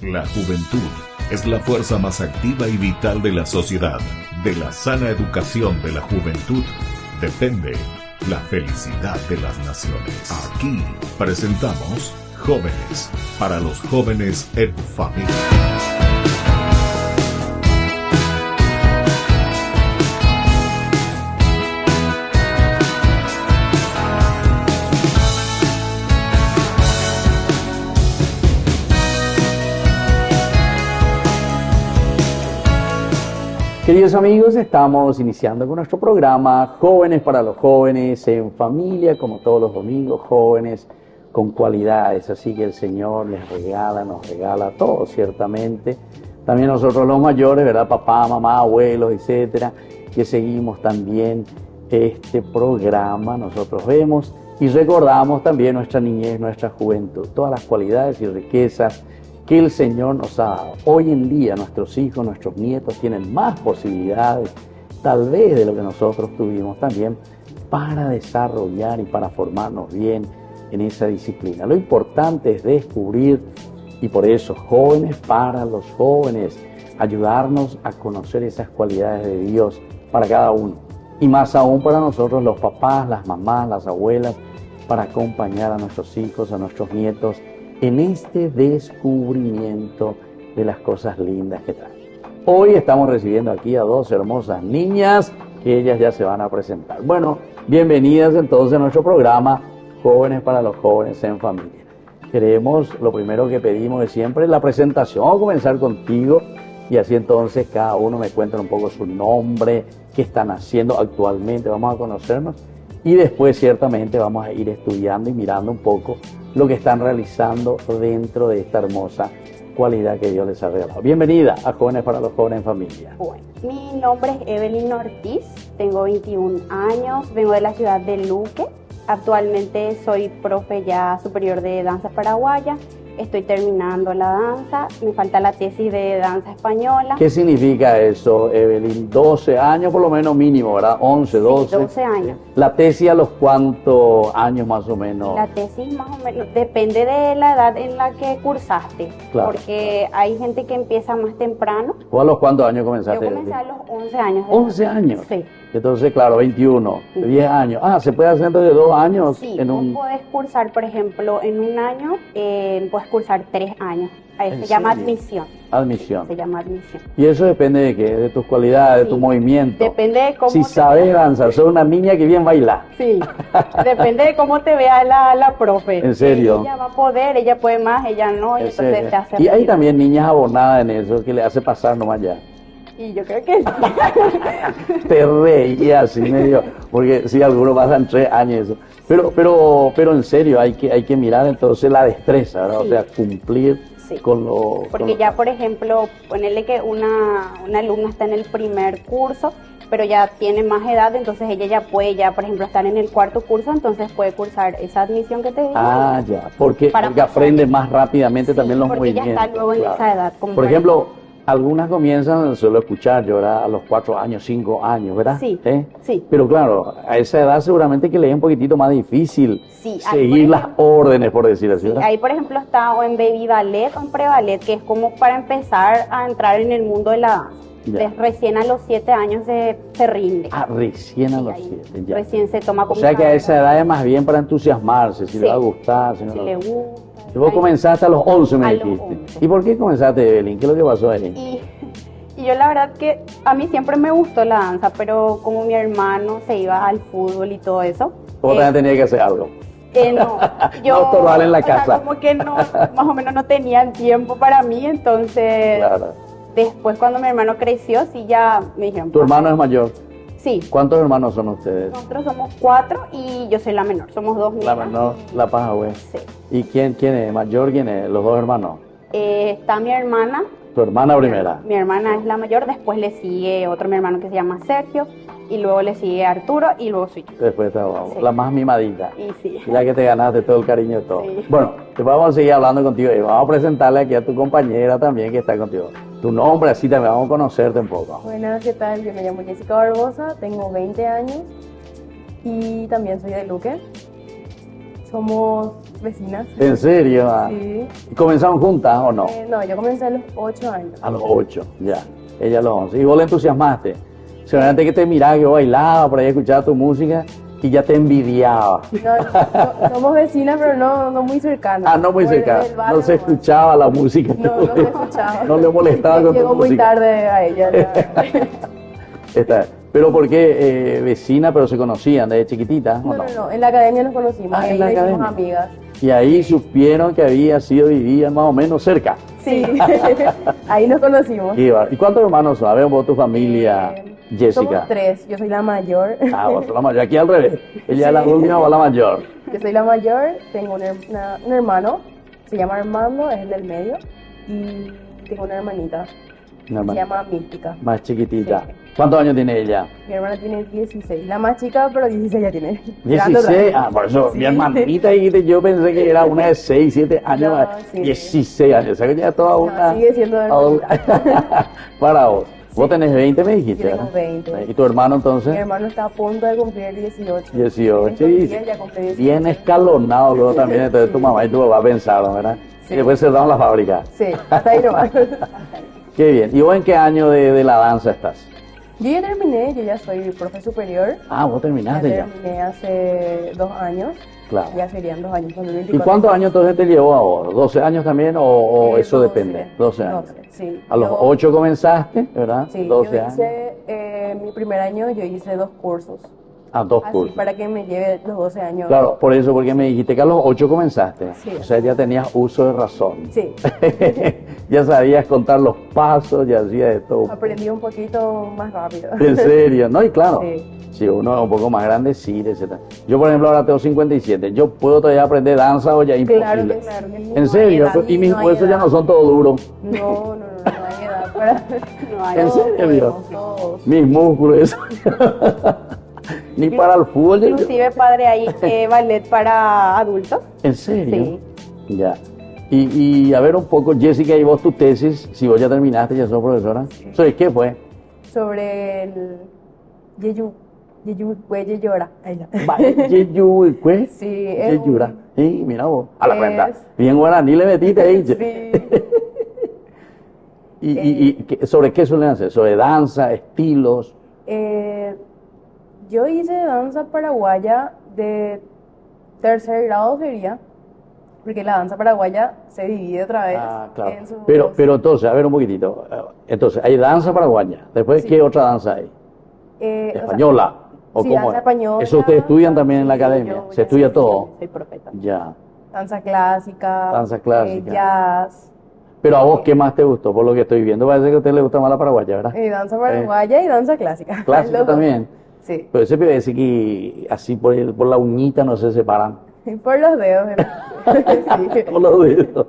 La juventud es la fuerza más activa y vital de la sociedad. De la sana educación de la juventud depende la felicidad de las naciones. Aquí presentamos Jóvenes para los jóvenes en familia. Queridos amigos, estamos iniciando con nuestro programa Jóvenes para los jóvenes en familia, como todos los domingos, jóvenes con cualidades, así que el Señor les regala, nos regala todo, ciertamente. También nosotros los mayores, ¿verdad? Papá, mamá, abuelos, etcétera, que seguimos también este programa, nosotros vemos y recordamos también nuestra niñez, nuestra juventud, todas las cualidades y riquezas que el Señor nos ha dado. Hoy en día nuestros hijos, nuestros nietos tienen más posibilidades, tal vez de lo que nosotros tuvimos también, para desarrollar y para formarnos bien en esa disciplina. Lo importante es descubrir, y por eso Jóvenes para los jóvenes, ayudarnos a conocer esas cualidades de Dios para cada uno. Y más aún para nosotros los papás, las mamás, las abuelas, para acompañar a nuestros hijos, a nuestros nietos, en este descubrimiento de las cosas lindas que trae. Hoy estamos recibiendo aquí a dos hermosas niñas que ellas ya se van a presentar. Bueno, bienvenidas entonces a nuestro programa Jóvenes para los jóvenes en familia. Queremos, lo primero que pedimos es siempre la presentación. Vamos a comenzar contigo y así entonces cada uno me cuenta un poco su nombre, qué están haciendo actualmente, vamos a conocernos y después ciertamente vamos a ir estudiando y mirando un poco lo que están realizando dentro de esta hermosa cualidad que Dios les ha regalado. Bienvenida a Jóvenes para los jóvenes en familia. Bueno, mi nombre es Evelyn Ortiz, tengo 21 años, vengo de la ciudad de Luque. Actualmente soy profe ya superior de danza paraguaya. Estoy terminando la danza, me falta la tesis de danza española. ¿Qué significa eso, Evelyn? 12 años por lo menos mínimo, ¿verdad? 11, 12. Sí, 12 años. ¿La tesis a los cuántos años más o menos? La tesis más o menos depende de la edad en la que cursaste, claro, porque hay gente que empieza más temprano. ¿O a los cuántos años comenzaste? Yo comencé a los 11 años. 11 años. Sí. Entonces, claro, 21, Sí. 10 años. Ah, ¿se puede hacer de 2 años? Sí, en un... tú puedes cursar, por ejemplo, en un año, puedes cursar 3 años. ¿En Se llama serio? admisión. Admisión. Se llama admisión. ¿Y eso depende de qué? De tus cualidades, de Sí. tu movimiento. Depende de cómo Si te sabes danzar, sos una niña que bien baila. Sí, depende de cómo te vea la profe. ¿En serio? Ella va a poder, ella puede más, ella no, y ¿En entonces serio? te hace Y hay reír. también niñas abonadas en eso, que le hace pasar nomás ya. Y yo creo que sí. Te reía así medio, porque sí, algunos pasan 3 años eso. Pero en serio, hay que mirar entonces la destreza, ¿verdad? Sí. O sea, cumplir Sí. con lo... Porque ya, por ejemplo, ponerle que una alumna está en el primer curso, pero ya tiene más edad, entonces ella ya puede, por ejemplo, estar en el 4.º curso, entonces puede cursar esa admisión que te digo. Ah, ya, porque Para aprende más rápidamente Sí, también los porque movimientos. ya está luego en esa edad, como Por para- ejemplo, algunas comienzan, suelo escuchar yo, ¿verdad? A los 4 años, 5 años, ¿verdad? Sí, ¿Eh? sí. Pero claro, a esa edad seguramente que le es un poquitito más difícil Sí, seguir las órdenes, por decir así, Sí, ¿verdad? ahí por ejemplo está o en baby ballet o en pre-ballet, que es como para empezar a entrar en el mundo de la danza. Ya. Entonces, recién a los 7 años se rinde. Ah, recién a Sí, los ahí 7, ya. recién se toma O como sea que a una- esa edad es más bien para entusiasmarse, si Sí. le va a gustar, si no si le le gusta. gusta. Y vos Ahí- comenzaste a los 11, me A los dijiste. 11. ¿Y por qué comenzaste, Evelyn? ¿Qué es lo que pasó, Evelyn? Y yo la verdad que a mí siempre me gustó la danza, pero como mi hermano se iba al fútbol y todo eso. Vos también tenías que hacer algo. No, yo, No estorbar en la o sea, casa. como que no, más o menos no tenían tiempo para mí, entonces Claro. después cuando mi hermano creció, sí ya me dijeron. ¿Tu hermano es mayor? Sí, ¿Cuántos hermanos son ustedes? nosotros somos 4 y yo soy la menor, somos 2 La niñas. menor, la paja, güey. Sí. ¿Y quién es? ¿Mayor quién es? Los dos hermanos. Está mi hermana. Tu hermana primera. Mi hermana es la mayor, después le sigue otro mi hermano que se llama Sergio, y luego le sigue Arturo, y luego soy yo. Después está Sí. la más mimadita. Y sí. Ya que te ganaste todo el cariño de todo. Sí. Bueno, después vamos a seguir hablando contigo y vamos a presentarle aquí a tu compañera también que está contigo. Tu nombre, así también vamos a conocerte un poco. Buenas, ¿qué tal? Yo me llamo Jessica Barbosa, tengo 20 años y también soy de Luque. somos vecinas. ¿En serio? Ah. Sí. ¿Y comenzaron juntas o no? No, yo comencé a los 8 años. A los 8, ya. Ella a los 11. Y vos le entusiasmaste. Seguramente que te miraba, que vos bailaba, por ahí escuchaba tu música y ya te envidiaba. No, somos vecinas, pero no muy cercanas. Ah, no muy Por cercana. el barrio No se nomás. escuchaba la música. No se escuchaba. No le molestaba con tu Llegó muy música. tarde a ella. Pero ¿por qué vecina, pero se conocían desde chiquititas? ¿O No, en la academia nos conocimos, Ah, ahí en la nos hicimos academia. amigas. Y ahí supieron que vivían más o menos cerca. Sí, ahí nos conocimos. Qué bárbaro. ¿Y cuántos hermanos son? A ver, vos, tu familia, Jessica. Somos 3, yo soy la mayor. Ah, vos sos la mayor. Aquí al revés. Ella es la última, vos la mayor. Yo soy la mayor, tengo un hermano, se llama Armando, es el del medio, y tengo una hermanita, Una se hermana llama Mística. más chiquitita. Sí. ¿Cuántos años tiene ella? Mi hermana tiene 16, la más chica, pero 16 ya tiene. 16. Ah, por eso, Sí. mi hermanita, dijiste, yo pensé que era una de 6, 7 años. No, sí. 16 años. O sea que ya es toda No, una. sigue siendo hermanita. Para vos. Vos tenés 20, me dijiste. Yo tengo ¿verdad? 20. ¿Y tu hermano entonces? Mi hermano está a punto de cumplir 18. 18. En estos Y días ya cumple 18. bien escalonado luego también. Entonces tu mamá y tu papá pensaron, ¿verdad? Sí. Y después cerraron la fábrica. Sí, hasta ahí nomás. Qué bien. ¿Y vos en qué año de la danza estás? Yo ya terminé, yo ya soy profe superior. Ah, vos terminaste ya. Terminé hace 2 años. Claro. Ya serían 2 años. ¿Y 2024. cuántos años entonces te llevó a vos? ¿12 años también o eso 12, depende? 12 años. 12, sí. A los Yo- 8 comenzaste, ¿verdad? Sí, 12 yo años. hice, mi primer año yo hice 2 cursos. A 2 Así cursos. para que me lleve los 12 años. Claro, por eso, porque me dijiste que a los 8 comenzaste. Sí. O sea, ya tenías uso de razón. Sí, Ya sabías contar los pasos, ya hacías de todo. aprendí un poquito más rápido. En serio, ¿no? Y claro, Sí. si uno es un poco más grande, sí, etc. Yo, por ejemplo, ahora tengo 57. ¿Yo puedo todavía aprender danza o ya es Claro imposible? que claro. Que ¿En no hay serio? edad, Y mis no hay huesos ya edad. no son todos duros. No hay edad para... No hay. ¿En Todos serio? podemos, todos. Mis músculos, eso. Ni para el fútbol. Inclusive, padre, hay ballet para adultos. ¿En serio? Sí. Ya. Y a ver un poco, Jessica, y vos tu tesis, si vos ya terminaste, ya sos profesora. ¿Sobre qué fue? Sobre el Yeyucueye llora. Ahí está. Yeyuicue. Sí, es Yeyura. Sí, mira vos. A la es- cuenta. Bien guaraní le metiste ahí. Sí. ¿Sobre qué suelen hacer? ¿Sobre danza, estilos? Yo hice danza paraguaya de tercer grado sería, porque la danza paraguaya se divide otra vez Ah, claro. en sus... Pero entonces, a ver un poquitito. Entonces, hay danza paraguaña. Después, Sí. ¿qué otra danza hay? o sea, ¿Española? ¿O sí, cómo danza es? española. ¿Eso ustedes estudian también en la Sí, academia? yo ¿Se ya estudia sí, todo? Soy profeta. Ya. danza clásica, Danza clásica. jazz, Pero a vos, ¿qué más te gustó? Por lo que estoy viendo, parece que a usted le gusta más la paraguaya, ¿verdad? danza paraguaya y danza clásica. Clásica Los dos. también. Sí, Pero ese parece que así por la uñita no se separan. por los dedos. sí, Por los dedos.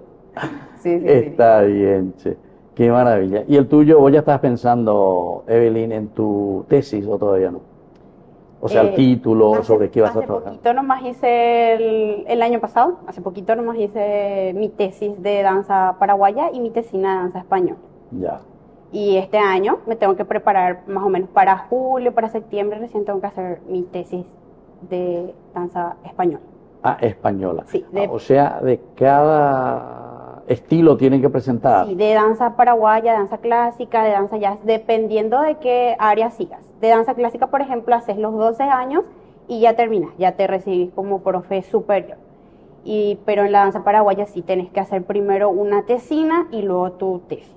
sí, sí. Está bien, che. Qué maravilla. ¿Y el tuyo, vos ya estás pensando, Evelyn, en tu tesis o todavía no? O sea, el título, sobre qué vas a trabajar. Hace poquito nomás hice el año pasado, hace poquito nomás hice mi tesis de danza paraguaya y mi tesina de danza española. Ya. Y este año me tengo que preparar más o menos para julio, para septiembre, recién tengo que hacer mi tesis de danza española. Ah, española. Sí, Ah, o sea, de cada estilo tienen que presentar. Sí, de danza paraguaya, danza clásica, de danza jazz, dependiendo de qué área sigas. De danza clásica, por ejemplo, haces los 12 años y ya terminas, ya te recibís como profe superior. Pero en la danza paraguaya sí tenés que hacer primero una tesina y luego tu tesis.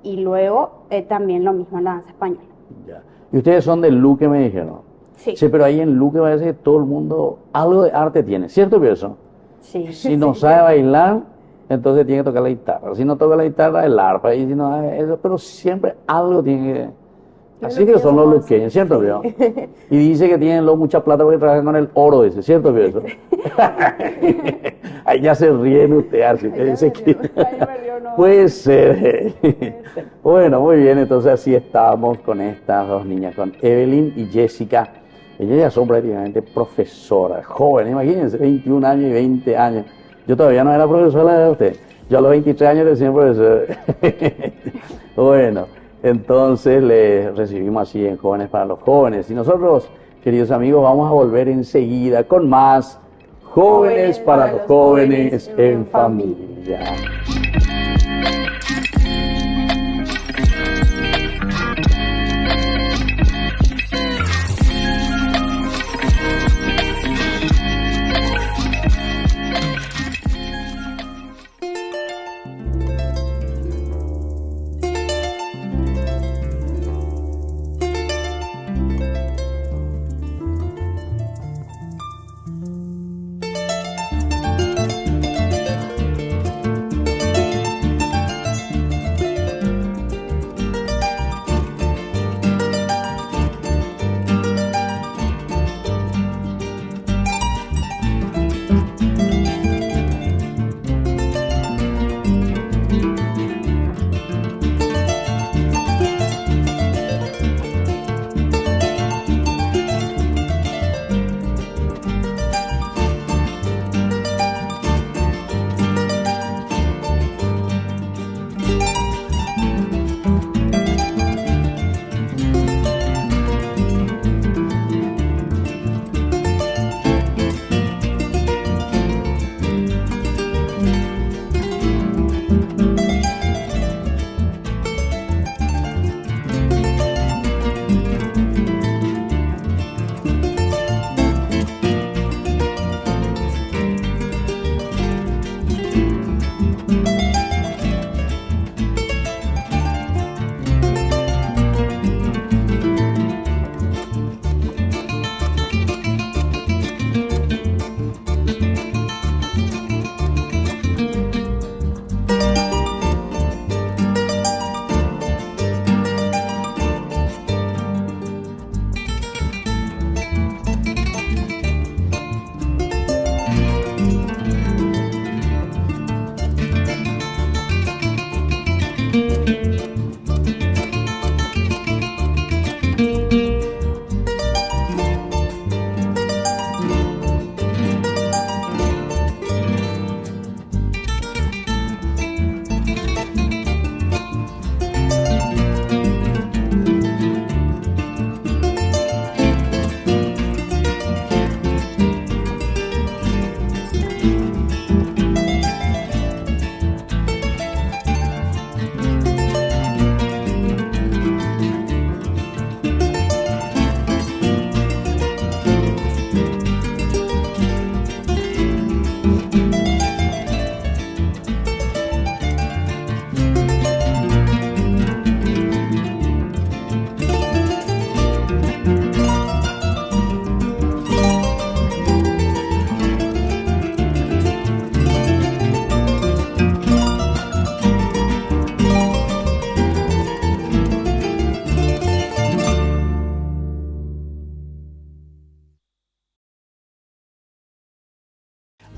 Y luego también lo mismo en la danza española. Ya. Y ustedes son del Luque, me dijeron. Sí, Sí, pero ahí en Luque parece que todo el mundo algo de arte tiene, ¿cierto, Pearson? sí. Si no sabe bailar, entonces tiene que tocar la guitarra. Si no toca la guitarra, el arpa. Y si no, eso, pero siempre algo tiene que... Los Así que son los luqueños luqueños, ¿cierto, sí. Pio? Y dice que tienen luego mucha plata porque trabajan con el oro ese, ¿cierto, Pio? Ahí ya se ríen ustedes, así que Ahí ya dice me que... río, ahí me río, no. Puede ser. Bueno, muy bien, entonces así estamos con estas dos niñas, con Evelyn y Jessica. Ellas ya son prácticamente profesoras, jóvenes, imagínense, 21 años y 20 años. Yo todavía no era profesora de usted. Yo a los 23 años recién profesor. Bueno, entonces les recibimos así en Jóvenes para los Jóvenes. Y nosotros, queridos amigos, vamos a volver enseguida con más Jóvenes para los jóvenes en familia.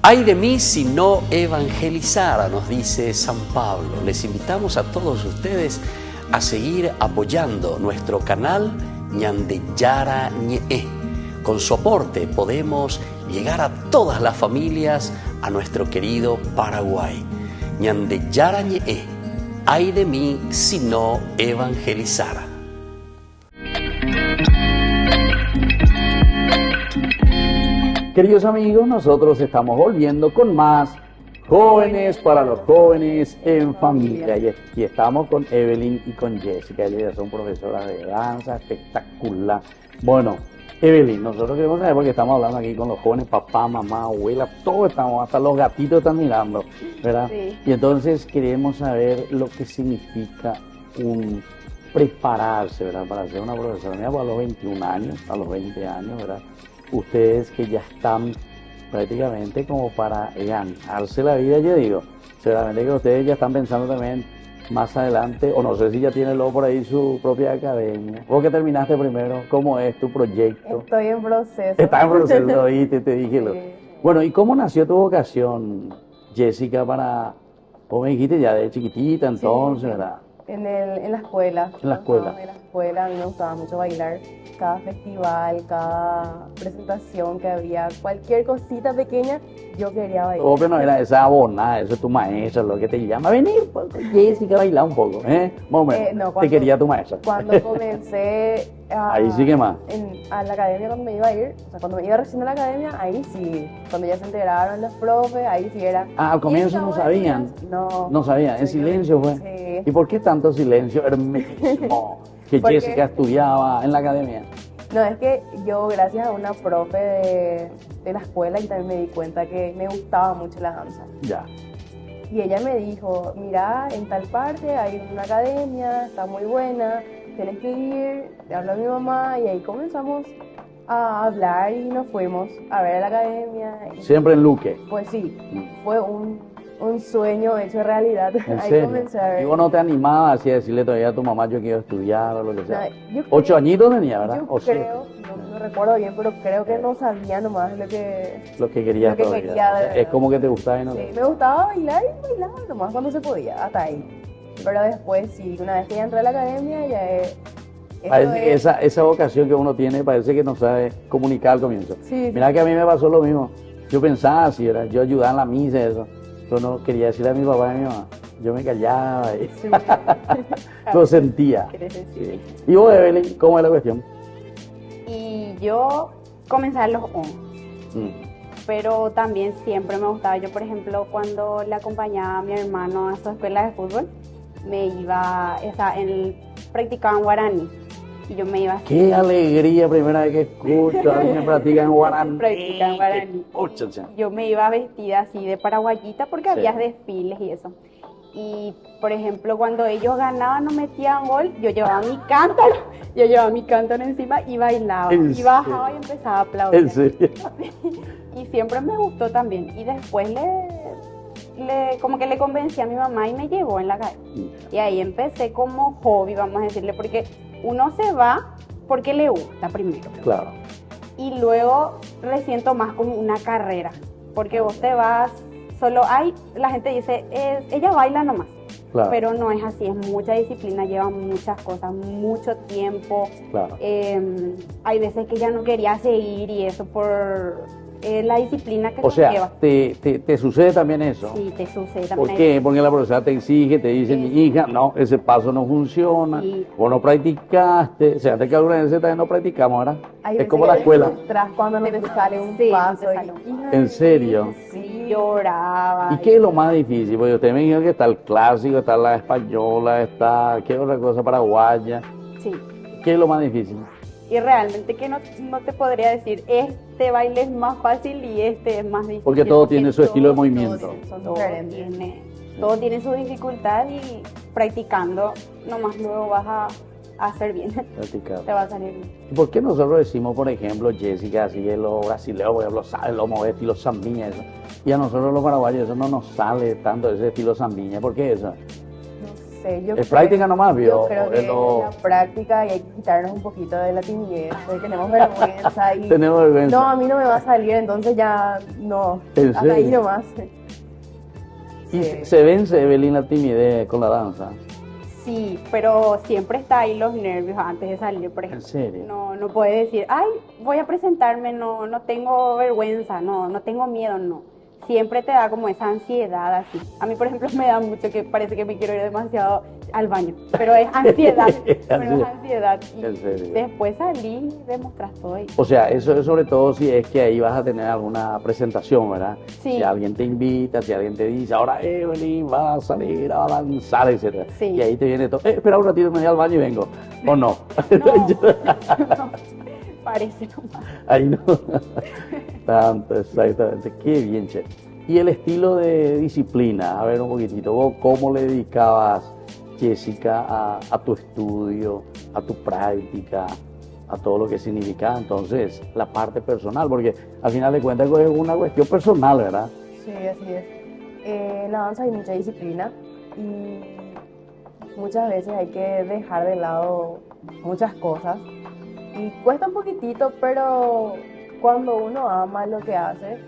Ay de mí si no evangelizara, nos dice San Pablo. Les invitamos a todos ustedes a seguir apoyando nuestro canal Ñandeyara Ñe'e. Con su aporte podemos llegar a todas las familias a nuestro querido Paraguay. Ñandeyara Ñe'e. Ay de mí si no evangelizara. Queridos amigos, nosotros estamos volviendo con más Jóvenes para los jóvenes en familia. Y aquí estamos con Evelyn y con Jessica. Ellas son profesoras de danza, espectacular. Bueno, Evelyn, nosotros queremos saber porque estamos hablando aquí con los jóvenes, papá, mamá, abuela, todos estamos, hasta los gatitos están mirando, ¿verdad? Sí. Y entonces queremos saber lo que significa un prepararse, ¿verdad? Para ser una profesora. Mira, pues a los 21 años, a los 20 años, ¿verdad? Ustedes que ya están prácticamente como para ganarse la vida, yo digo, seguramente que ustedes ya están pensando también más adelante, o no sé si ya tienen luego por ahí su propia academia. Vos que terminaste primero, ¿cómo es tu proyecto? Estoy en proceso. Estás en proceso, ¿oíste? Te dije. Sí. Bueno, ¿y cómo nació tu vocación, Jessica, para... Vos me dijiste ya de chiquitita entonces, Sí. ¿verdad? en la escuela. En la escuela. En la escuela a mí me gustaba mucho bailar. Cada festival, cada presentación que había, cualquier cosita pequeña, yo quería bailar. Obvio no era esa abonada, eso es tu maestra, lo que te llama. Venir, pues, Jessica, baila un poco, ¿eh? Más o menos. No, te quería tu maestra. Cuando comencé Ahí sí que más. a la academia, cuando me iba a ir, o sea, cuando me iba recién a la academia, ahí sí. Cuando ya se enteraron los profes, ahí sí era. Al comienzo no sabían. No sabían, en silencio fue. Sí. ¿Y por qué tanto silencio hermético? Que Porque- Jessica estudiaba en la academia. No, es que yo, gracias a una profe de la escuela, y también me di cuenta que me gustaba mucho la danza. Ya. Y ella me dijo, mira, en tal parte hay una academia, está muy buena, tienes que ir, le hablo a mi mamá, y ahí comenzamos a hablar y nos fuimos a ver a la academia. Y Siempre en Luque. pues sí, fue un sueño hecho realidad. ¿En Ahí serio? comencé a ver. Y vos no te animabas así a decirle todavía a tu mamá yo quiero estudiar o lo que No, sea. yo 8 creo- añitos tenía, ¿verdad? Yo O 7. creo, no recuerdo bien, pero creo que no sabía nomás Lo que querías lo que todavía. quería, de O sea, es verdad. como que te gustaba y no. Sí, me gustaba bailar y bailaba nomás cuando se podía, hasta ahí. Pero después sí, una vez que ya entré a la academia, ya es... esto Parece es- esa vocación que uno tiene parece que no sabe comunicar al comienzo. Sí, Mira que a mí me pasó lo mismo. Yo pensaba así, ¿verdad? Yo ayudaba en la misa y eso. Yo no quería decirle a mi papá y a mi mamá. Yo me callaba y sí. lo sentía. ¿Quieres decir? Sí. Y vos, Evelyn, ¿cómo es la cuestión? Y yo comencé a los 11, Mm. pero también siempre me gustaba. Yo, por ejemplo, cuando le acompañaba a mi hermano a su escuela de fútbol, me iba, o sea, practicaban guaraní. Y yo me iba así. Qué alegría, primera vez que escucho a alguien practica en guaraní. Practican guaraní. Escúchense. Yo me iba vestida así de paraguayita porque Sí. había desfiles y eso. Y, por ejemplo, cuando ellos ganaban o metían gol, yo llevaba mi cántaro encima y bailaba. ¿En Y bajaba serio? y empezaba a aplaudir. En serio. Y siempre me gustó también. Y después como que le convencí a mi mamá y me llevó en la calle. Y ahí empecé como hobby, vamos a decirle, porque uno se va porque le gusta primero. Claro. Y luego recién tomás como una carrera, porque vos te vas, la gente dice, ella baila nomás. Claro. Pero no es así, es mucha disciplina, lleva muchas cosas, mucho tiempo. Claro. Hay veces que ella no quería seguir y eso por la disciplina que O sea, lleva. te sucede también eso. Sí, te sucede ¿Por también. qué? Porque la profesora te exige, te dice, mi hija, no, ese paso no funciona, Sí. vos no practicaste, o sea, que alguna vez también no practicamos, ¿verdad? Hay Es veces como que la te escuela. frustras cuando no te sale un Sí, no paso. te sale un hija ¿En de- serio? Sí, lloraba. ¿Y qué es lo más difícil? Porque usted me dijo que está el clásico, está la española, está, ¿qué otra cosa? Paraguaya. Sí. ¿Qué es lo más difícil? Y realmente que no te podría decir, este baile es más fácil y este es más difícil. Porque todo tiene su estilo de todo- movimiento. Son Todo diferentes. todo tiene su dificultad y practicando nomás luego vas a hacer bien, Practicar. te va a salir bien. ¿Y por qué nosotros decimos, por ejemplo, Jessica, así de los brasileños, por ejemplo, sabe el lomo este y los zambiñas, eso? Y a nosotros los paraguayos eso no nos sale tanto ese estilo zambiña. ¿Por qué eso? No sé, yo Es práctica nomás, ¿vio? Yo creo que Es lo- es la práctica y hay que quitarnos un poquito de la timidez, porque tenemos vergüenza y... Tenemos vergüenza. No, a mí no me va a salir, entonces ya no. ¿En Hasta ahí serio? nomás. Y Sí. se vence, Evelyn, la timidez con la danza. Sí, pero siempre está ahí los nervios antes de salir, por ejemplo. ¿En serio? No puedes decir, ay, voy a presentarme, no tengo vergüenza, no tengo miedo, no. Siempre te da como esa ansiedad así. A mí, por ejemplo, me da mucho que parece que me quiero ir demasiado al baño, pero es ansiedad, pero es ansiedad. Y En serio. después salí y demostras todo ahí. O sea, eso es sobre todo si es que ahí vas a tener alguna presentación, ¿verdad? Sí. Si alguien te invita, si alguien te dice, ahora Evelyn va a salir a danzar, etcétera. Sí. Y ahí te viene todo, espera un ratito, me voy al baño y vengo. ¿O no? No, parece nomás. Ahí no. Tanto, exactamente. Qué bien, che. Y el estilo de disciplina, a ver un poquitito, ¿vos cómo le dedicabas, Jessica, a tu estudio, a tu práctica, a todo lo que significaba entonces la parte personal? Porque al final de cuentas es una cuestión personal, ¿verdad? Sí, así es. En la danza hay mucha disciplina y muchas veces hay que dejar de lado muchas cosas. Y cuesta un poquitito, pero cuando uno ama lo que hace,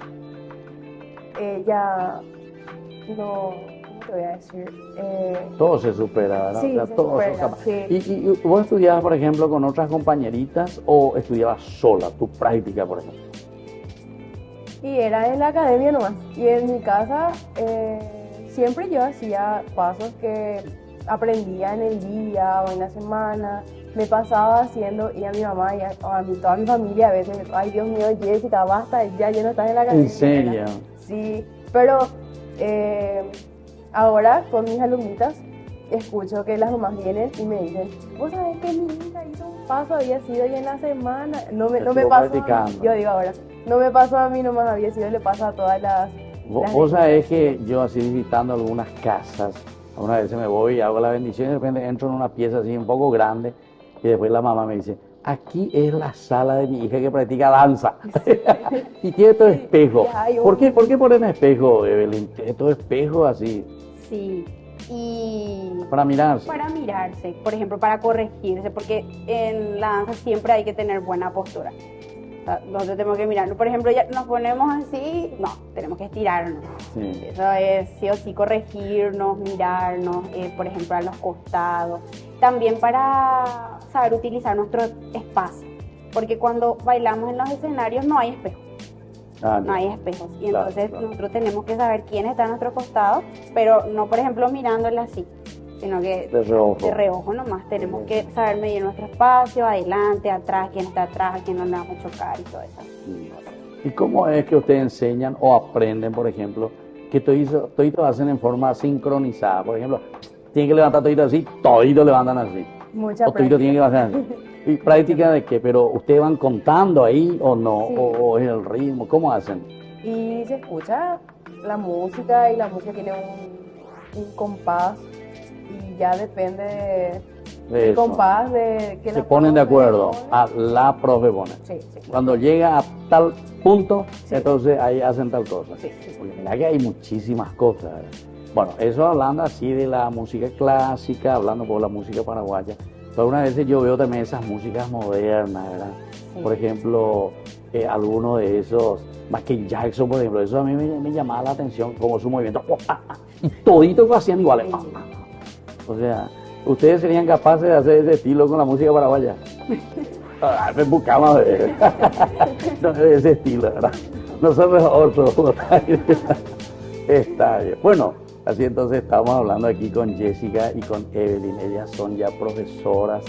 ya no, ¿cómo te voy a decir? Todo se supera, ¿verdad? Sí, O sea, se todo supera, sos capaz. sí. ¿Y vos estudiabas, por ejemplo, con otras compañeritas o estudiabas sola, tu práctica, por ejemplo? Y era en la academia nomás. Y en mi casa siempre yo hacía pasos que aprendía en el día o en la semana. Me pasaba haciendo, y a mi mamá y toda mi familia a veces, ay Dios mío, Jessica, basta, ya no estás en la academia. ¿En serio? Sí, pero ahora con mis alumnitas escucho que las mamás vienen y me dicen, vos sabés que mi hija hizo un paso, había sido ya en la semana, no me Estuvo pasó a practicando. mí. Yo digo ahora, no me pasó a mí nomás, había sido, le pasa a todas las Vos sabés que yo así visitando algunas casas, algunas veces me voy y hago la bendición y de repente entro en una pieza así un poco grande y después la mamá me dice, aquí es la sala de mi hija que practica danza. Y tiene todo espejo. ya hay un- ¿Por qué ponen espejo, Evelyn? Tiene todo espejo así, Sí, y para mirarse. para mirarse, por ejemplo, para corregirse, porque en la danza siempre hay que tener buena postura. O sea, nosotros tenemos que mirarnos. Por ejemplo, ya nos ponemos así, no, tenemos que estirarnos. Sí. Eso es sí o sí corregirnos, mirarnos, por ejemplo, a los costados. También para saber utilizar nuestro espacio, porque cuando bailamos en los escenarios no hay espejos. Ah, No hay espejos. Y Claro, entonces claro. nosotros tenemos que saber quién está a nuestro costado, pero no, por ejemplo, mirándola así, sino que De reojo. de reojo nomás. Tenemos que saber medir nuestro espacio, adelante, atrás, quién está atrás, a quién no le vamos a chocar y todo eso. ¿Y cómo es que ustedes enseñan o aprenden, por ejemplo, que toditos hacen en forma sincronizada? Por ejemplo, tienen que levantar toditos así, toditos levantan así. mucha O toditos tienen que práctica. bajar así. ¿Y práctica de qué? ¿Pero ustedes van contando ahí o no? Sí. ¿O es el ritmo? ¿Cómo hacen? Y se escucha la música y la música tiene un compás y ya depende De del eso. compás de que Se la ponen de profe acuerdo. pone. La profe pone. Sí, sí. Cuando llega a tal punto, Sí. entonces ahí hacen tal cosa. Sí, sí. Porque mira que hay muchísimas cosas. ¿verdad? Bueno, eso hablando así de la música clásica, hablando por la música paraguaya. Pero algunas veces yo veo también esas músicas modernas, ¿verdad? Sí. Por ejemplo, alguno de esos, Michael Jackson, por ejemplo, eso a mí me llamaba la atención, como su movimiento. Y toditos lo hacían iguales. O sea, ¿ustedes serían capaces de hacer ese estilo con la música paraguaya? Me buscamos de no, de ese estilo, ¿verdad? Nosotros otro. Está bien. Bueno, así entonces estamos hablando aquí con Jessica y con Evelyn. Ellas son ya profesoras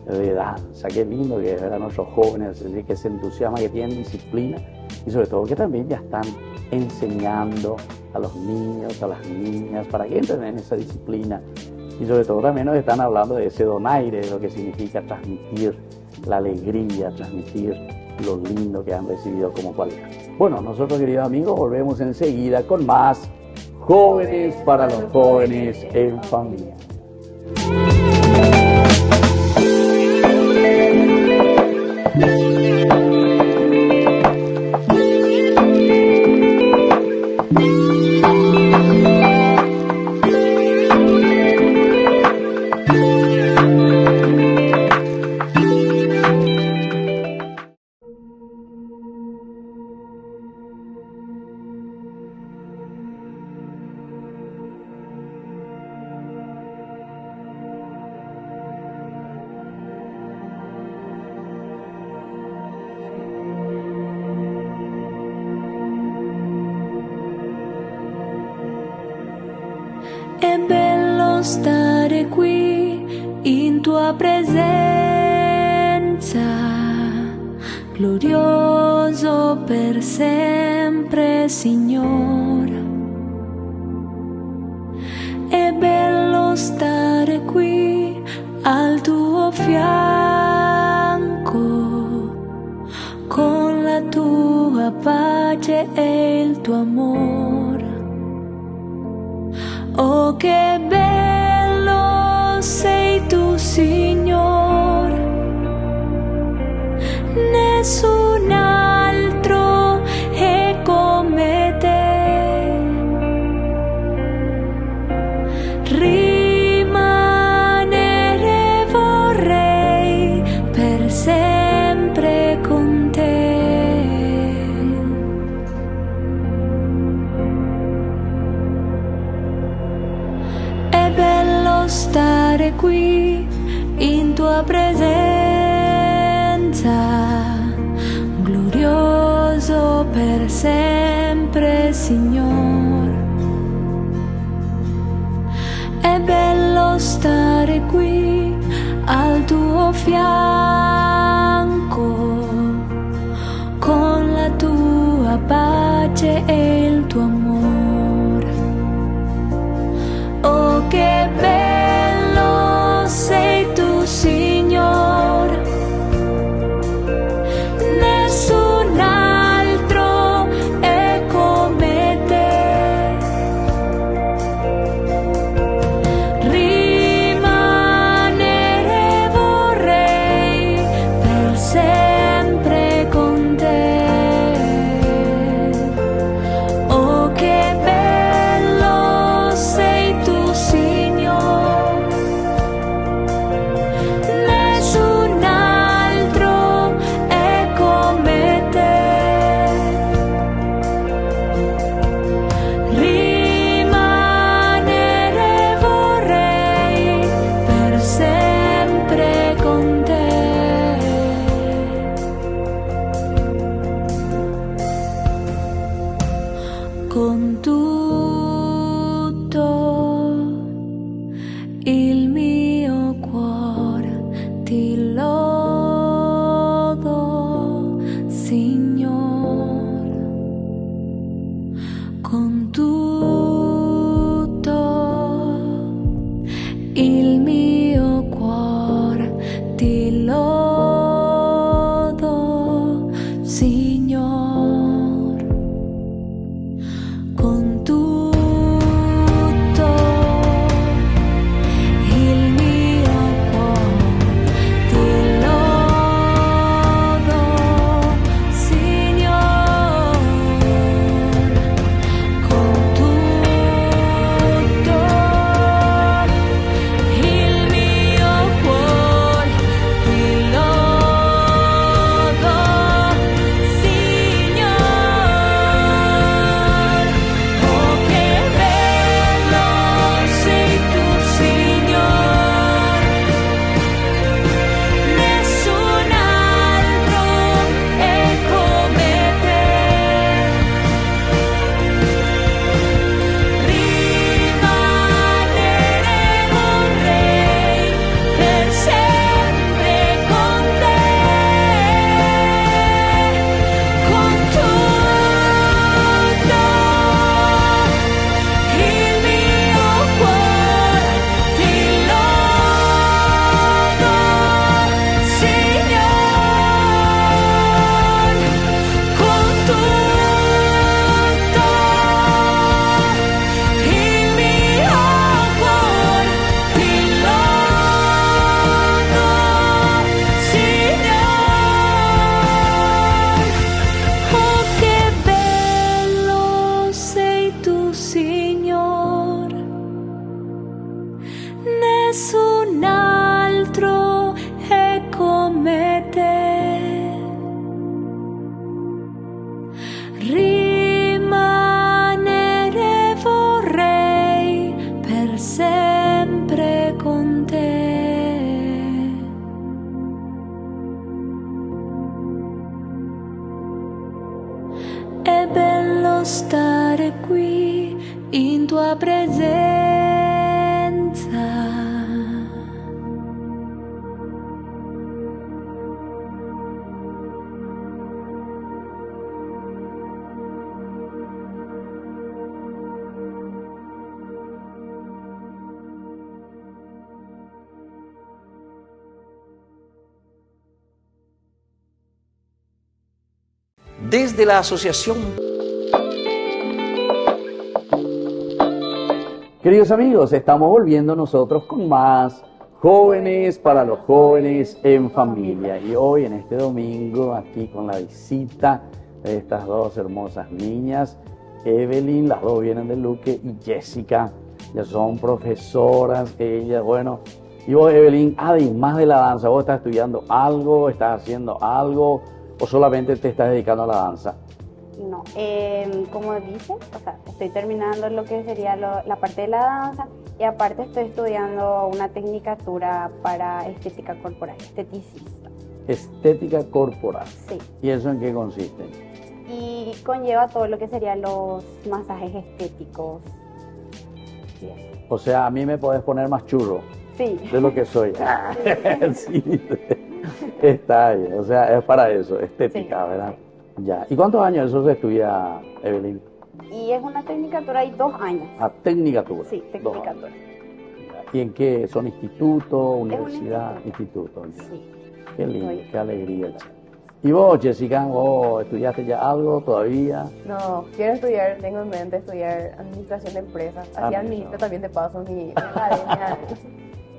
de danza. Qué lindo que es ver a nuestros jóvenes, así que se entusiasman, que tienen disciplina y sobre todo que también ya están enseñando a los niños, a las niñas, para que entren en esa disciplina. Y sobre todo también nos están hablando de ese donaire, de lo que significa transmitir la alegría, transmitir lo lindo que han recibido como cualidad. Bueno, nosotros, queridos amigos, volvemos enseguida con más Jóvenes para los Jóvenes en Familia. È bello stare qui in tua presenza, glorioso per sempre, Signore. È bello stare qui al tuo fianco, con la tua pace e il tuo amore. Oh, che bello sei tu, Signore, nessun altro è come te. Rimanere vorrei per sempre con te. stare qui in tua presenza, glorioso per sempre, Signor. È bello stare qui al tuo fianco, con la tua pace e il tuo amore. Oh, che bello sei tu, Signore. Nessun altro è come te. Rimanere vorrei per sempre con te. Oh, che bello sei tu, Signore. Nessun altro è come te. Rimanere vorrei per sempre con te. Con tutto il mio cuore ti lodo, Signore. Con tutto il mio cuore ti lodo, Signore. Con tutto il mio cuore ti lodo, Signore. Con tutto il mio cuore ti lodo, Signore. Oh, che bello sei tu, Signore. Nessun altro è come te. Rimanere vorrei per sempre con te. Con tutto il mio cuore ti lodo, Signore. Con tutto il mio cuore ti lodo, Signore. Oh, che bello sei tu, Signore. Nessun altro è come te. Rimanere vorrei per sempre con te. È bello stare qui in tua presenza. Desde la asociación. Queridos amigos, estamos volviendo nosotros con más Jóvenes para los Jóvenes en Familia. Y hoy, en este domingo, aquí con la visita de estas dos hermosas niñas, Evelyn, las dos vienen de Luque, y Jessica, ya son profesoras, ellas, bueno. Y vos, Evelyn, además de la danza, ¿vos estás estudiando algo, estás haciendo algo o solamente te estás dedicando a la danza? No, como dices, o sea, estoy terminando lo que sería la parte de la danza, Y aparte estoy estudiando una tecnicatura para estética corporal, esteticista. Estética corporal. Sí. ¿Y eso en qué consiste? Y conlleva todo lo que serían los masajes estéticos. Y eso. O sea, a mí me podés poner más churro Sí. de lo que soy. Sí, está bien. O sea, es para eso, estética, Sí. ¿verdad? Ya. ¿Y cuántos años eso se estudia, Evelyn? Y es una tecnicatura de 2 años. A tecnicatura. Sí, 2 tecnicatura. años. ¿Y en qué? ¿Son institutos, universidad, instituto. institutos? Sí. Qué lindo, Estoy- qué alegría. ¿Y vos, Jessica, vos estudiaste ya algo todavía? No, quiero estudiar, tengo en mente estudiar administración de empresas. Así mira. administro también de paso mi academia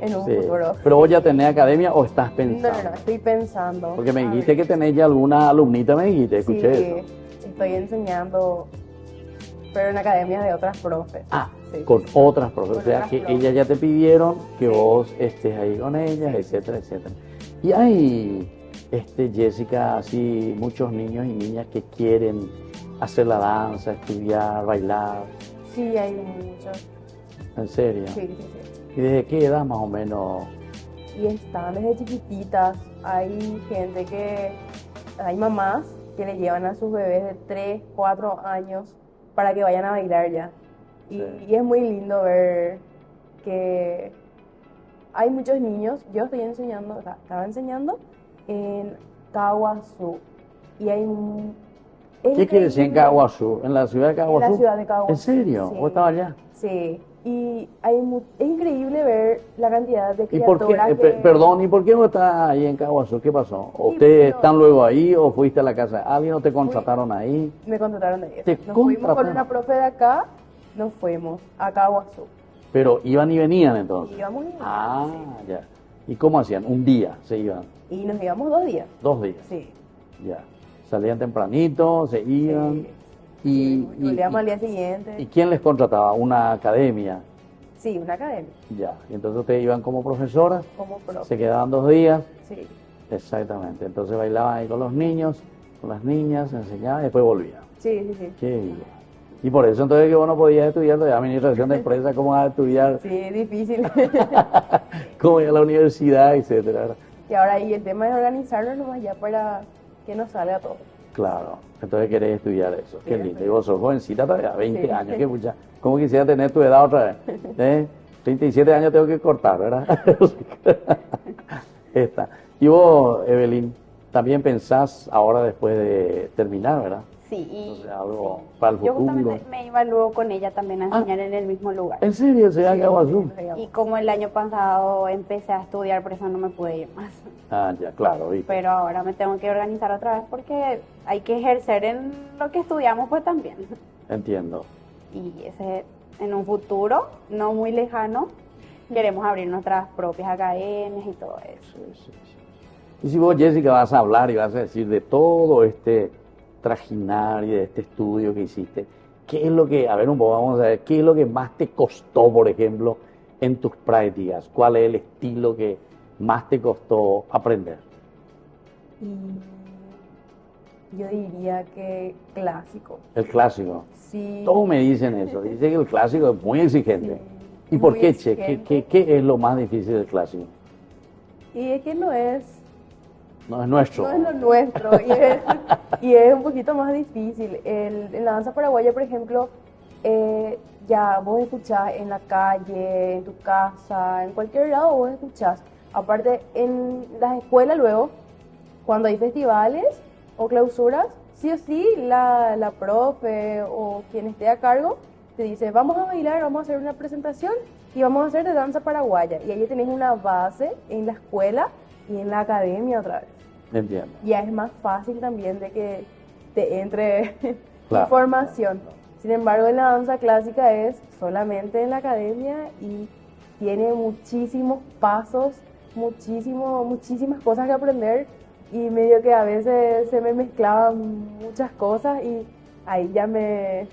en un Sí. futuro. ¿Pero vos ya tenés academia o estás pensando? No, estoy pensando. Porque me A dijiste ver. que tenés ya alguna alumnita, me dijiste, escuché Sí, eso. estoy enseñando, pero en academias de otras profes. Ah, Sí. con otras profes. Con O sea, otras que profes. ellas ya te pidieron que Sí. vos estés ahí con ellas, Sí. etcétera, etcétera. Y hay, Jessica, así muchos niños y niñas que quieren hacer la danza, estudiar, bailar. Sí, hay muchos. ¿En serio? Sí, sí, sí. ¿Y desde qué edad más o menos? Y están desde chiquititas. Hay gente que, hay mamás que le llevan a sus bebés de 3, 4 años para que vayan a bailar ya. Y, Sí. y es muy lindo ver que hay muchos niños. Yo estoy enseñando, o sea, estaba enseñando en Caguazú. Y hay es ¿Qué quiere decir en increíble. Caguazú? ¿En la ciudad de En Caguazú? la ciudad de Caguazú. ¿En serio? Sí. ¿Vos estabas allá? Sí. Y es increíble ver la cantidad de ¿Y por qué? criaturas Perdón, ¿y por qué vos estás ahí en Caguazú? ¿Qué pasó? ¿O Sí, ¿Ustedes no. están luego ahí o fuiste a la casa de alguien o te contrataron ahí? Me contrataron de eso. ¿Te Nos fuimos con contrataron? una profe de acá, nos fuimos a Caguazú. Pero iban y venían entonces. Íbamos y Ah, ya. ¿Y cómo hacían? Un día se iban, y nos íbamos 2 días. 2 días. Sí. Ya. Salían tempranito, se iban. Sí. Y, Volvíamos al y, día siguiente. ¿Y quién les contrataba? ¿Una academia? Sí, una academia, Ya. Y entonces ustedes iban como profesoras, como profe. se quedaban 2 días. Sí. Exactamente. Entonces bailaban ahí con los niños, con las niñas, enseñaban y después volvían. Sí, sí, sí. Qué bien. Y por eso entonces que vos no podías estudiar de administración de empresas, ¿cómo vas a estudiar? Sí, difícil. ¿Cómo ir a la universidad, etcétera? ¿verdad? Y ahora ahí el tema es organizarnos nomás ya para que nos salga todo. Claro. Entonces querés estudiar eso. Qué Sí. lindo. Y vos sos jovencita todavía, 20 Sí. años. Qué mucha. ¿Cómo quisiera tener tu edad otra vez? 37 años tengo que cortar, ¿verdad? Esta. Y vos, Evelyn, también pensás ahora después de terminar, ¿verdad? Sí, y Entonces, algo para el yo futuro. justamente me iba luego con ella también a enseñar en el mismo lugar. ¿En serio? ¿Se va a Caguazú? Y como el año pasado empecé a estudiar, por eso no me pude ir más. Ah, ya, claro, ¿viste? Pero ahora me tengo que organizar otra vez porque hay que ejercer en lo que estudiamos pues también. Entiendo. Y ese en un futuro no muy lejano queremos abrir nuestras propias academias y todo eso. Sí, sí, sí. Y si vos, Jessica, vas a hablar y vas a decir de todo este trajinar y de este estudio que hiciste, ¿qué es lo que, a ver un poco, vamos a ver, qué es lo que más te costó, por ejemplo, en tus prácticas? ¿Cuál es el estilo que más te costó aprender? Y yo diría que clásico. El clásico. Sí. Todos me dicen eso, dicen que el clásico es muy exigente. Sí, ¿Y por muy qué, Che? exigente. ¿Qué es lo más difícil del clásico? Y es que no es nuestro. No es lo nuestro y es un poquito más difícil. En la danza paraguaya, por ejemplo, ya vos escuchás en la calle, en tu casa, en cualquier lado vos escuchás. Aparte, en las escuelas luego, cuando hay festivales o clausuras, sí o sí la profe o quien esté a cargo te dice, vamos a bailar, vamos a hacer una presentación y vamos a hacer de danza paraguaya. Y ahí tenés una base en la escuela y en la academia otra vez. Entiendo. Ya es más fácil también de que te entre Claro. información. Sin embargo, en la danza clásica es solamente en la academia y tiene muchísimos pasos, muchísimas cosas que aprender y medio que a veces se me mezclaban muchas cosas y ahí ya me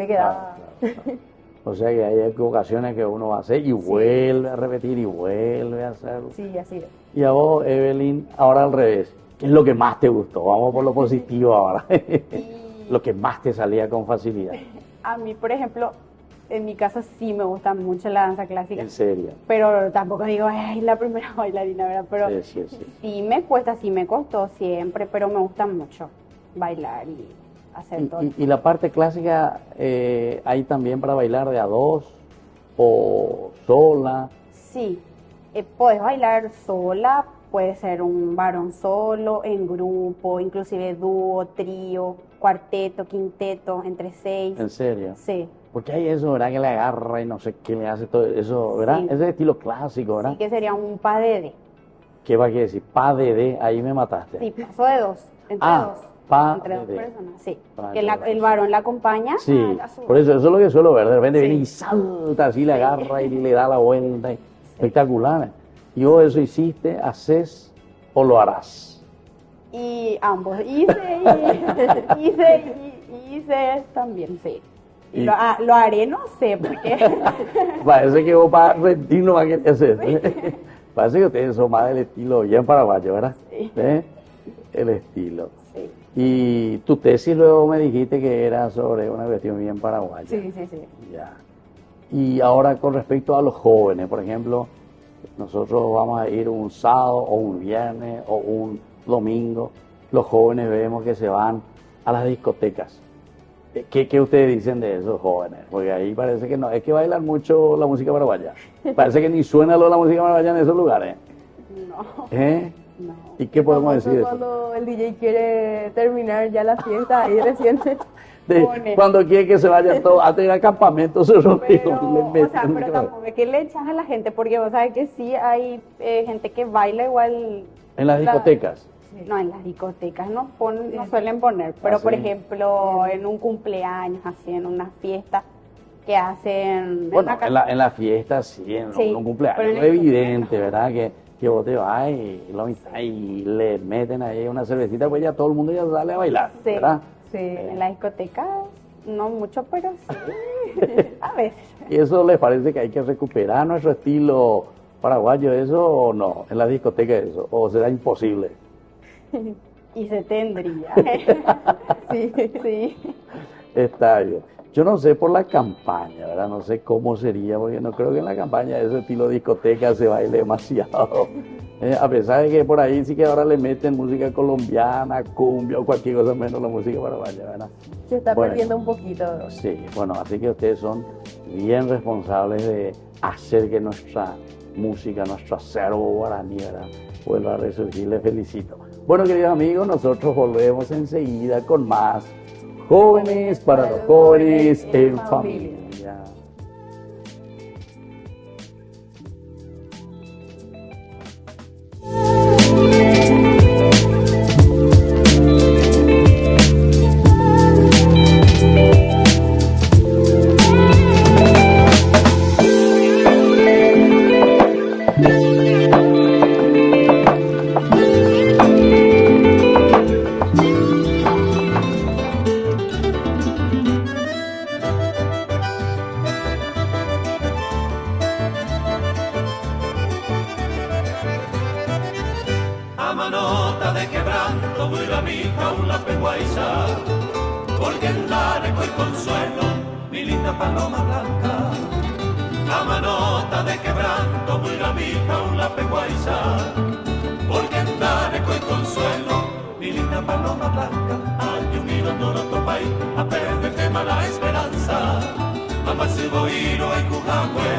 quedaba. Claro, claro. O sea que hay ocasiones que uno va a hacer y vuelve a repetir y vuelve a hacerlo. Sí, así es. Y a vos, Evelyn, ahora al revés. ¿Qué es lo que más te gustó? Vamos por lo positivo ahora. Lo que más te salía con facilidad. A mí, por ejemplo, en mi caso sí me gusta mucho la danza clásica. En serio. Pero tampoco digo, ay, la primera bailarina, ¿verdad? Pero Sí. sí me cuesta, sí me costó siempre, pero me gusta mucho bailar y hacer todo. Y la parte clásica, ¿hay también para bailar de a dos o sola? Sí, puedes bailar sola, puede ser un varón solo, en grupo, inclusive dúo, trío, cuarteto, quinteto, entre 6. ¿En serio? Sí. Porque hay eso, ¿verdad? Que le agarra y no sé qué le hace todo eso, ¿verdad? Sí. Ese estilo clásico, ¿verdad? Sí, que sería un padede. ¿Qué va a decir? Pa de, ahí me mataste. Sí, paso de dos, entre Ah, dos. pa Entre dos de. personas, sí. Pa Que de dos. el varón la acompaña. Sí, a su- por eso es lo que suelo ver. De repente Sí. viene y salta así, le agarra y le da la vuelta. Espectacular. ¿Y vos eso hiciste, haces o lo harás? Y ambos, hice también, sí. Y Y- lo haré, no sé, porque Parece que vos para argentino va a querer hacer. Parece que ustedes son más del estilo bien paraguayo, ¿verdad? Sí. ¿Eh? El estilo. sí, Y tu tesis luego me dijiste que era sobre una cuestión bien paraguaya. sí. Ya. Y ahora con respecto a los jóvenes, por ejemplo, nosotros vamos a ir un sábado o un viernes o un domingo, los jóvenes vemos que se van a las discotecas. ¿Qué ustedes dicen de esos jóvenes? Porque ahí parece que no, es que bailan mucho la música paraguaya. Parece que ni suena lo de la música paraguaya en esos lugares. No, ¿Eh? no. ¿Y qué podemos Famoso decir de eso? cuando el DJ quiere terminar ya la fiesta, ahí recién pone. Cuando quiere que se vayan todos a tener campamento, se Pero, reúnen, le o meten sea, en pero la- tampoco es que le echas a la gente, porque vos sabes que sí hay gente que baila igual. en las la- discotecas. No, en las discotecas no suelen poner, pero ¿Ah, por sí? ejemplo, en un cumpleaños, así, en una fiesta que hacen. Bueno, casa- en la fiesta sí, en Sí, un cumpleaños, pero en es el evidente, ¿verdad? Que vos te vas y lo invitas y le meten ahí una cervecita, pues ya todo el mundo ya sale a bailar, Sí, ¿verdad? sí, en la discoteca no mucho, pero sí, a veces. ¿Y eso les parece que hay que recuperar nuestro estilo paraguayo, eso o no? En la discoteca eso, o será imposible. Y se tendría. Sí, sí. Está bien. Yo no sé por la campaña, ¿verdad? No sé cómo sería, porque no creo que en la campaña de ese estilo discoteca se baile demasiado. A pesar de que por ahí sí que ahora le meten música colombiana, cumbia o cualquier cosa menos la música paraguaya, ¿verdad? se está Bueno. perdiendo un poquito. Sí, bueno, así que ustedes son bien responsables de hacer que nuestra música, nuestro acervo guaraní, ¿verdad?, vuelva a resurgir. Les felicito. Bueno, queridos amigos, nosotros volvemos enseguida con más Jóvenes para los Jóvenes en Familia. A manota de quebranto vuela mi jaula peguaiza, porque en la recoy consuelo, mi linda paloma blanca. A manota de quebranto vuela mi jaula peguaiza, porque en la recoy consuelo, mi linda paloma blanca. Hay un hilo no lo topay, a perder tema la esperanza. Mamá se voy a Cujahue,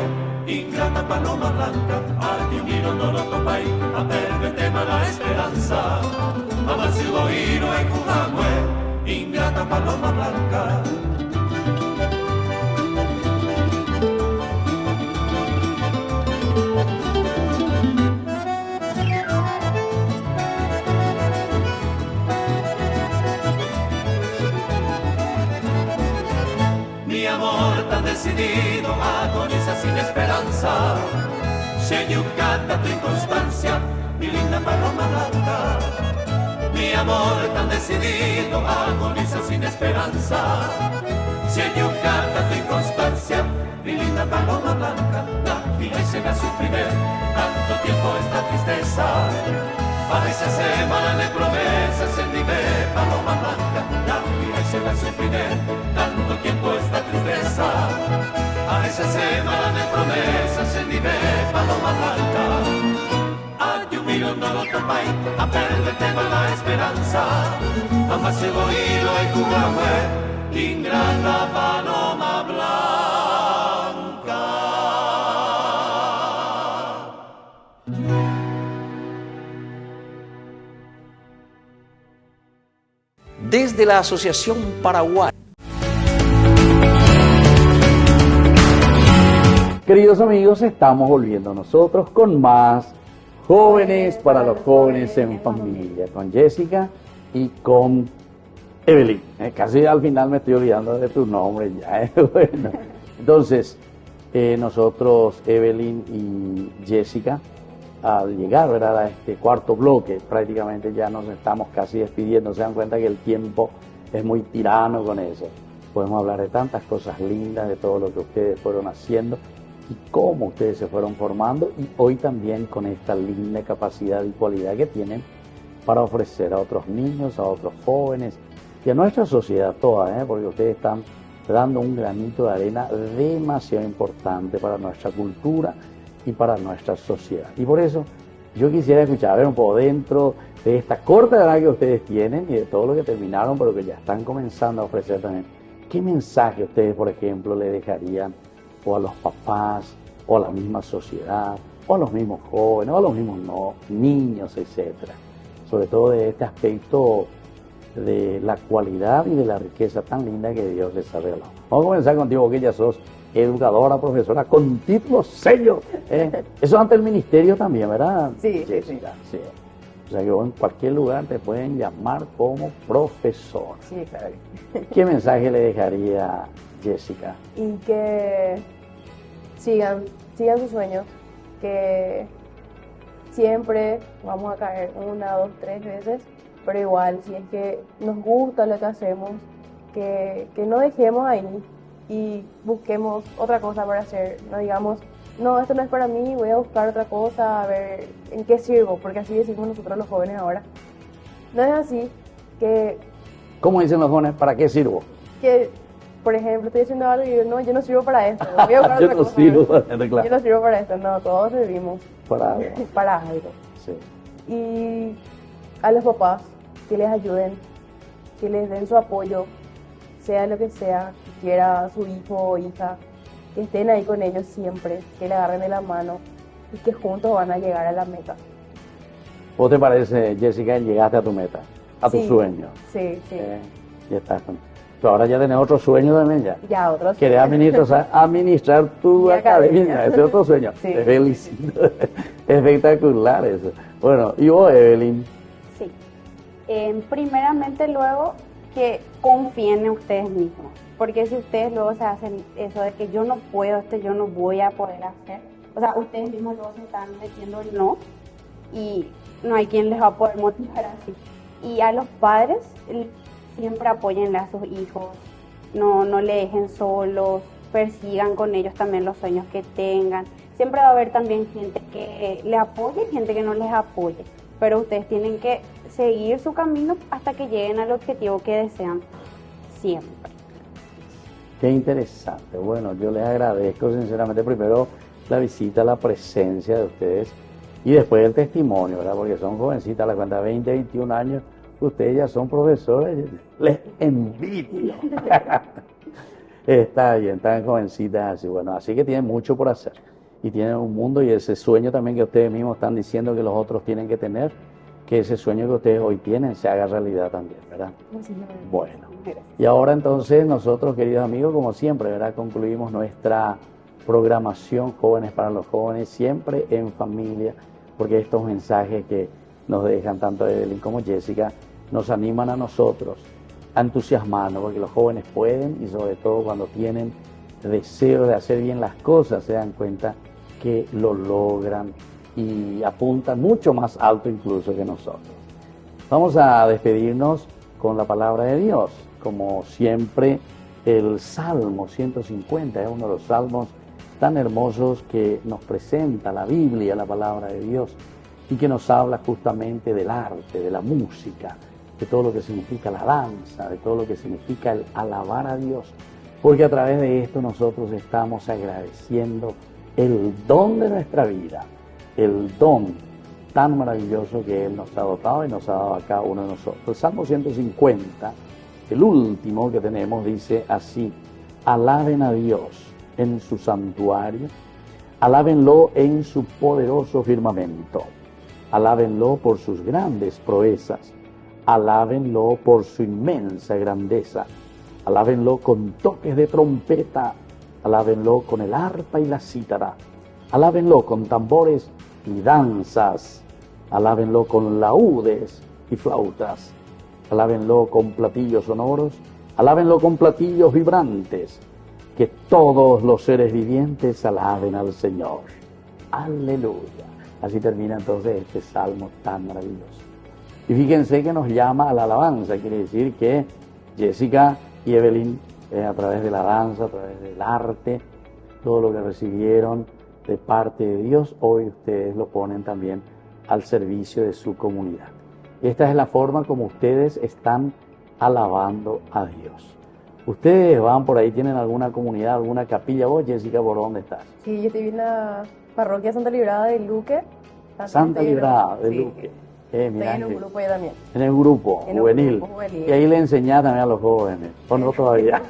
ingrata paloma blanca. Hay un hilo no lo topay, a perder tema la esperanza. Mamá se voy a Cujahue, ingrata paloma blanca. Mi amor tan decidido agoniza sin esperanza. Se yucata tu inconstancia, mi linda paloma blanca. Mi amor tan decidido agoniza sin esperanza. Se yucata tu inconstancia, mi linda paloma blanca. La vida y se me sufriré, tanto tiempo esta tristeza. Parece semana de promesas en mi paloma blanca. La vida y se me sufriré, tanto tiempo esta tristeza. a esa semana de promesas en vive paloma blanca. Hay un millón no lo topáis, a perderte con la esperanza. Ambas se oído y tu ingrata paloma blanca. Desde la Asociación Paraguay. Queridos amigos, estamos volviendo nosotros con más Jóvenes para los Jóvenes en Familia, con Jessica y con Evelyn. Casi al final me estoy olvidando de tu nombre ya. Bueno, entonces, nosotros, Evelyn y Jessica, al llegar, ¿verdad?, a este cuarto bloque, prácticamente ya nos estamos casi despidiendo. Se dan cuenta que el tiempo es muy tirano con eso. Podemos hablar de tantas cosas lindas, de todo lo que ustedes fueron haciendo y cómo ustedes se fueron formando, y hoy también con esta linda capacidad y cualidad que tienen para ofrecer a otros niños, a otros jóvenes y a nuestra sociedad toda, porque ustedes están dando un granito de arena demasiado importante para nuestra cultura y para nuestra sociedad. Y por eso yo quisiera escuchar, a ver, un poco dentro de esta corta edad que ustedes tienen y de todo lo que terminaron, pero que ya están comenzando a ofrecer también. ¿Qué mensaje ustedes, por ejemplo, le dejarían o a los papás, o a la misma sociedad, o a los mismos jóvenes, o a los mismos niños, etcétera? Sobre todo de este aspecto de la cualidad y de la riqueza tan linda que Dios les ha regalado. Vamos a comenzar contigo, que ya sos educadora, profesora, con título, sello. Eso ante el ministerio también, ¿verdad? Sí, Jessica? Sí. O sea que vos en cualquier lugar te pueden llamar como profesor. Sí, claro. ¿Qué mensaje le dejaría Jessica? Y que sigan sus sueños, que siempre vamos a caer 1, 2, 3 veces, pero igual, si es que nos gusta lo que hacemos, que no dejemos ahí y busquemos otra cosa para hacer. No digamos, no, esto no es para mí, voy a buscar otra cosa, a ver en qué sirvo, porque así decimos nosotros los jóvenes ahora. No es así, que... ¿Cómo dicen los jóvenes? ¿Para qué sirvo? Que, por ejemplo, estoy haciendo algo y yo no sirvo para esto, voy a buscar Yo otra no cosa. sirvo para esto, claro. Yo no sirvo para esto, no, todos servimos Para algo. para algo. Sí. Y a los papás, que les ayuden, que les den su apoyo, sea lo que sea, que quiera su hijo o hija, que estén ahí con ellos siempre, que le agarren de la mano y que juntos van a llegar a la meta. ¿Vos te parece, Jessica, llegaste a tu meta, a tu Sí, sueño? Sí, sí. Ya estás. Pero ahora ya tenés otro sueño también ya. Ya, otros. Querés administrar tu Mi academia, academia. ese es otro sueño. Sí. Te felicito. Espectacular eso. Bueno, y vos, Evelyn, Sí. Primeramente luego que confíen en ustedes mismos, porque si ustedes luego se hacen eso de que yo no puedo, yo no voy a poder hacer, o sea, ustedes mismos luego se están metiendo el no y no hay quien les va a poder motivar así. Y a los padres siempre apóyenle a sus hijos, no le dejen solos, persigan con ellos también los sueños que tengan. Siempre va a haber también gente que le apoye y gente que no les apoye, pero ustedes tienen que seguir su camino hasta que lleguen al objetivo que desean siempre. qué interesante. Bueno, yo les agradezco sinceramente primero la visita, la presencia de ustedes y después el testimonio, ¿verdad? Porque son jovencitas, a la cuenta 20, 21 años, ustedes ya son profesores, les envidio. Está bien, están jovencitas así, bueno, así que tienen mucho por hacer y tienen un mundo y ese sueño también que ustedes mismos están diciendo que los otros tienen que tener, que ese sueño que ustedes hoy tienen se haga realidad también, ¿verdad? Bueno, y ahora entonces nosotros, queridos amigos, como siempre, ¿verdad? Concluimos nuestra programación Jóvenes para los Jóvenes, siempre en familia, porque estos mensajes que nos dejan tanto Evelyn como Jessica nos animan a nosotros a entusiasmarnos, porque los jóvenes pueden y sobre todo cuando tienen deseo de hacer bien las cosas se dan cuenta que lo logran y apuntan mucho más alto incluso que nosotros. Vamos a despedirnos con la palabra de Dios. Como siempre, el Salmo 150 es uno de los salmos tan hermosos que nos presenta la Biblia, la palabra de Dios, y que nos habla justamente del arte, de la música, de todo lo que significa la danza, de todo lo que significa el alabar a Dios. porque a través de esto nosotros estamos agradeciendo el don de nuestra vida, el don tan maravilloso que Él nos ha dotado y nos ha dado a cada uno de nosotros. El Salmo 150, el último que tenemos, dice así: alaben a Dios en su santuario, alábenlo en su poderoso firmamento, alábenlo por sus grandes proezas, alábenlo por su inmensa grandeza, alábenlo con toques de trompeta, alábenlo con el arpa y la cítara, alábenlo con tambores y danzas, alábenlo con laúdes y flautas, alábenlo con platillos sonoros, alábenlo con platillos vibrantes, que todos los seres vivientes alaben al Señor. Aleluya. Así termina entonces este salmo tan maravilloso. Y fíjense que nos llama a la alabanza, quiere decir que Jessica y Evelyn, a través de la danza, a través del arte, todo lo que recibieron de parte de Dios, hoy ustedes lo ponen también al servicio de su comunidad. Esta es la forma como ustedes están alabando a Dios. Ustedes van por ahí, tienen alguna comunidad, alguna capilla. Vos, Jessica, ¿por dónde estás? Sí, yo estoy en la parroquia Santa Librada de Luque. Santa Librada de sí. Luque. Estoy en un grupo ya también. En el grupo juvenil. Y ahí le enseñás también a los jóvenes. ¿O no todavía?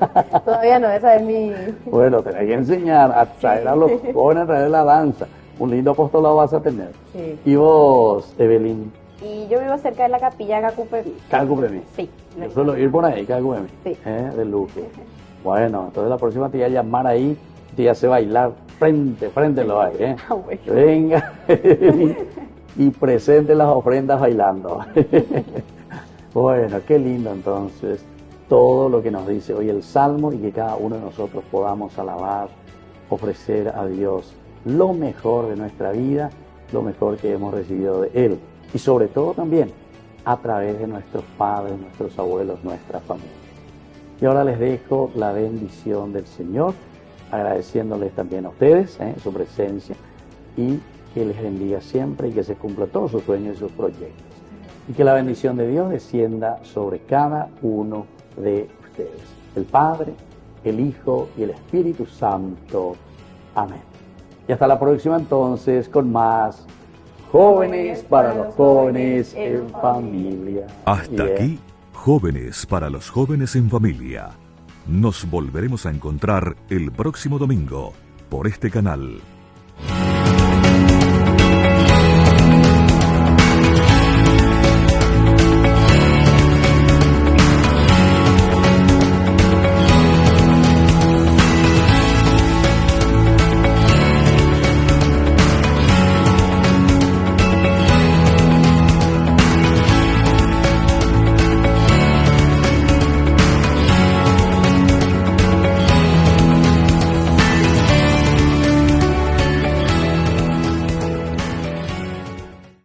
Todavía no, esa es mi... Bueno, tenés que enseñar a traer a los jóvenes a través de la danza. Un lindo apostolado vas a tener. Sí. ¿Y vos, Evelyn? Y yo vivo cerca de la capilla Cacupemí. Cacupemí. Sí. Yo suelo ir por ahí, Cacupemí. Sí. De Luque. Bueno, entonces la próxima te voy a llamar ahí, te hace bailar frente lo hay, Ah, bueno. Venga y presente las ofrendas bailando. Bueno, qué lindo entonces todo lo que nos dice hoy el Salmo, y que cada uno de nosotros podamos alabar, ofrecer a Dios lo mejor de nuestra vida, lo mejor que hemos recibido de Él, y sobre todo también a través de nuestros padres, nuestros abuelos, nuestra familia. Y ahora les dejo la bendición del Señor, agradeciéndoles también a ustedes su presencia, y que les bendiga siempre y que se cumplan todos sus sueños y sus proyectos. Y que la bendición de Dios descienda sobre cada uno de ustedes. El Padre, el Hijo y el Espíritu Santo. Amén. Y hasta la próxima entonces con más Jóvenes para los Jóvenes en Familia. Hasta aquí, Jóvenes para los Jóvenes en Familia. Nos volveremos a encontrar el próximo domingo por este canal.